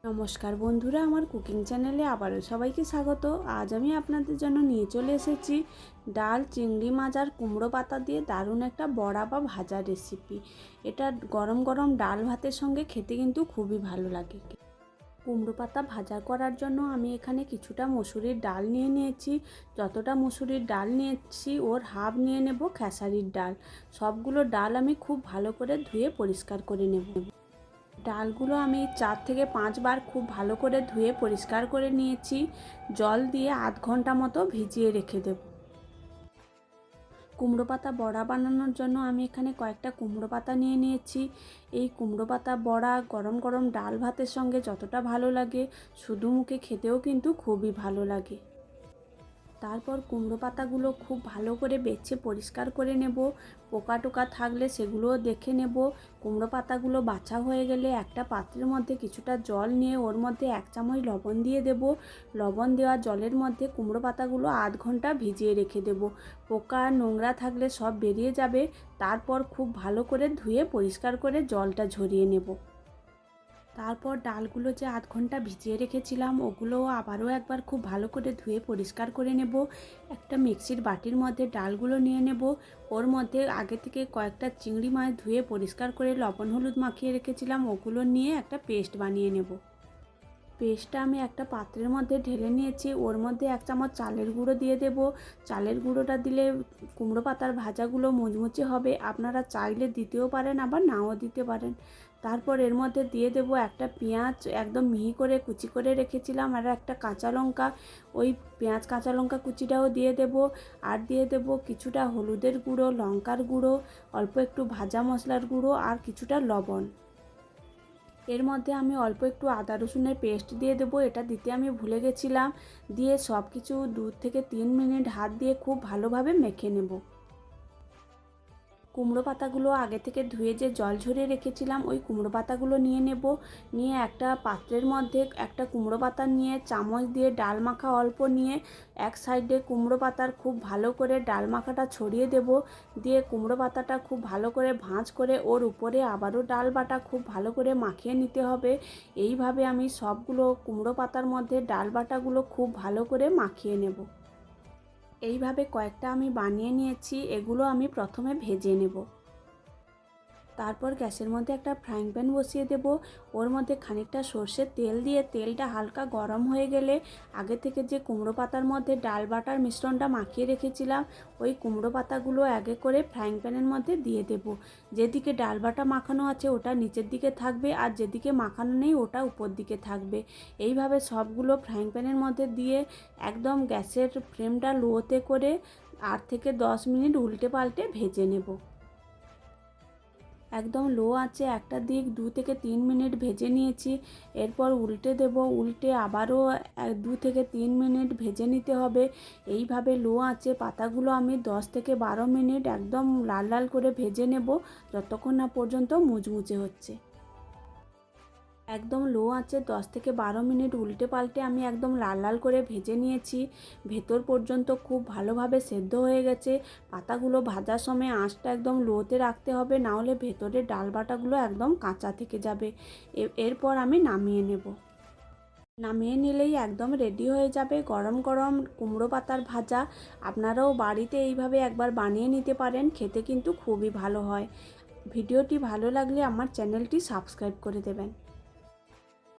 নমস্কার বন্ধুরা, আমার কুকিং চ্যানেলে আবারও সবাইকে স্বাগত। আজ আমি আপনাদের জন্য নিয়ে চলে এসেছি ডাল, চিংড়ি মাছ আর কুমড়ো পাতা দিয়ে দারুণ একটা বড়া বা ভাজা রেসিপি। এটা গরম গরম ডাল ভাতের সঙ্গে খেতে কিন্তু খুবই ভালো লাগে। কুমড়ো পাতা ভাজা করার জন্য আমি এখানে কিছুটা মসুরির ডাল নিয়ে নিয়েছি। যতটা মসুরির ডাল নিয়েছি ওর হাফ নিয়ে নেব খেসারির ডাল। সবগুলো ডাল আমি খুব ভালো করে ধুয়ে পরিষ্কার করে নেব। ডালগুলো আমি 4 থেকে 5 বার খুব ভালো করে ধুয়ে পরিষ্কার করে নিয়েছি। জল দিয়ে আধ ঘন্টা মতো ভিজিয়ে রেখে দেব। কুমড়ো পাতা বড়া বানানোর জন্য আমি এখানে কয়েকটা কুমড়ো পাতা নিয়ে নিয়েছি। এই কুমড়ো পাতা বড়া গরম গরম ডাল ভাতের সঙ্গে যতটা ভালো লাগে, শুধু মুখে খেতেও কিন্তু খুবই ভালো লাগে। তারপর কুমড়ো পাতাগুলো খুব ভালো করে বেছে পরিষ্কার করে নেব। পোকা টোকা থাকলে সেগুলোও দেখে নেব। কুমড়ো পাতাগুলো বাছা হয়ে গেলে একটা পাত্রের মধ্যে কিছুটা জল নিয়ে ওর মধ্যে 1 চামচ লবণ দিয়ে দেব। লবণ দেওয়া জলের মধ্যে কুমড়ো পাতাগুলো আধ ঘন্টা ভিজিয়ে রেখে দেব। পোকা নোংরা থাকলে সব বেরিয়ে যাবে। তারপর খুব ভালো করে ধুয়ে পরিষ্কার করে জলটা ঝরিয়ে নেব। তারপর ডালগুলো যে আধ ঘন্টা ভিজিয়ে রেখেছিলাম ওগুলো আবারও একবার খুব ভালো করে ধুয়ে পরিষ্কার করে নেব। একটা মিক্সির বাটির মধ্যে ডালগুলো নিয়ে নেব। ওর মধ্যে আগে থেকে কয়েকটা চিংড়ি মাছ ধুয়ে পরিষ্কার করে লবণ হলুদ মাখিয়ে রেখেছিলাম ওগুলো নিয়ে একটা পেস্ট বানিয়ে নেব। পেস্টটা আমি একটা পাত্রের মধ্যে ঢেলে নিয়েছি। ওর মধ্যে 1 চামচ চালের গুঁড়ো দিয়ে দেব। চালের গুঁড়োটা দিলে কুমড়ো পাতার ভাজাগুলো মুচমুচে হবে। আপনারা চাইলে দিতেও পারেন, আবার নাও দিতে পারেন। তারপর এর মধ্যে দিয়ে দেব একটা পেঁয়াজ একদম মিহি করে কুচি করে রেখেছিলাম, আর একটা কাঁচা লঙ্কা। ওই পেঁয়াজ কাঁচা লঙ্কা কুচিটাও দিয়ে দেব। আর দিয়ে দেব কিছুটা হলুদের গুঁড়ো, লঙ্কার গুঁড়ো, অল্প একটু ভাজা মশলার গুঁড়ো আর কিছুটা লবণ। এর মধ্যে আমি অল্প একটু আদা রসুনের পেস্ট দিয়ে দেবো, এটা দিতে আমি ভুলে গেছিলাম। দিয়ে সব কিছু 2 থেকে 3 মিনিট হাত দিয়ে খুব ভালোভাবে মেখে নেব। কুমড়ো পাতাগুলো আগে থেকে ধুয়ে যে জল ঝরিয়ে রেখেছিলাম ওই কুমড়ো পাতাগুলো নিয়ে নেব। নিয়ে একটা পাত্রের মধ্যে একটা কুমড়ো পাতা নিয়ে চামচ দিয়ে ডাল মাখা অল্প নিয়ে এক সাইডে কুমড়ো পাতার খুব ভালো করে ডাল মাখাটা ছড়িয়ে দেব। দিয়ে কুমড়ো পাতাটা খুব ভালো করে ভাঁজ করে ওর উপরে আবারও ডাল বাটা খুব ভালো করে মাখিয়ে নিতে হবে। এইভাবে আমি সবগুলো কুমড়ো পাতার মধ্যে ডাল বাটাগুলো খুব ভালো করে মাখিয়ে নেব। এইভাবে কয়েকটা আমি বানিয়ে নিয়েছি। এগুলো আমি প্রথমে ভেজে নেব। তারপর গ্যাসের মধ্যে একটা ফ্রাইং প্যান বসিয়ে দেব। ওর মধ্যে খানিকটা সর্ষের তেল দিয়ে তেলটা হালকা গরম হয়ে গেলে আগে থেকে যে কুমড়ো পাতার মধ্যে ডাল বাটার মিশ্রণটা মাখিয়ে রেখেছিলাম ওই কুমড়ো পাতাগুলো আগে করে ফ্রাইং প্যানের মধ্যে দিয়ে দেব। যেদিকে ডাল বাটা মাখানো আছে ওটা নিচের দিকে থাকবে, আর যেদিকে মাখানো নেই ওটা উপর দিকে থাকবে। এইভাবে সবগুলো ফ্রাইং প্যানের মধ্যে দিয়ে একদম গ্যাসের ফ্লেমটা লোতে করে 8 থেকে 10 মিনিট উল্টে পাল্টে ভেজে নেব। একদম লো আঁচে একটা দিক 2 থেকে 3 মিনিট ভেজে নিয়েছি। এরপর উল্টে দেব। উল্টে আবারও 2 থেকে 3 মিনিট ভেজে নিতে হবে। এইভাবে লো আঁচে পাতাগুলো আমি 10 থেকে 12 মিনিট একদম লাল লাল করে ভেজে নেব, যতক্ষণ না পর্যন্ত মুচমুচে হচ্ছে। একদম লো আঁচে 10 থেকে 12 মিনিট উল্টে পাল্টে আমি একদম লাল লাল করে ভেজে নিয়েছি। ভেতর পর্যন্ত খুব ভালোভাবে সেদ্ধ হয়ে গেছে। পাতাগুলো ভাজার সময় আঁচটা একদম লোতে রাখতে হবে, না হলে ভেতরের ডাল বাটাগুলো একদম কাঁচা থেকে যাবে। এরপর আমি নামিয়ে নেব। নামিয়ে নিলেই একদম রেডি হয়ে যাবে গরম গরম কুমড়ো পাতার ভাজা। আপনারাও বাড়িতে এইভাবে একবার বানিয়ে নিতে পারেন, খেতে কিন্তু খুবই ভালো হয়। ভিডিওটি ভালো লাগলে আমার চ্যানেলটি সাবস্ক্রাইব করে দেবেন।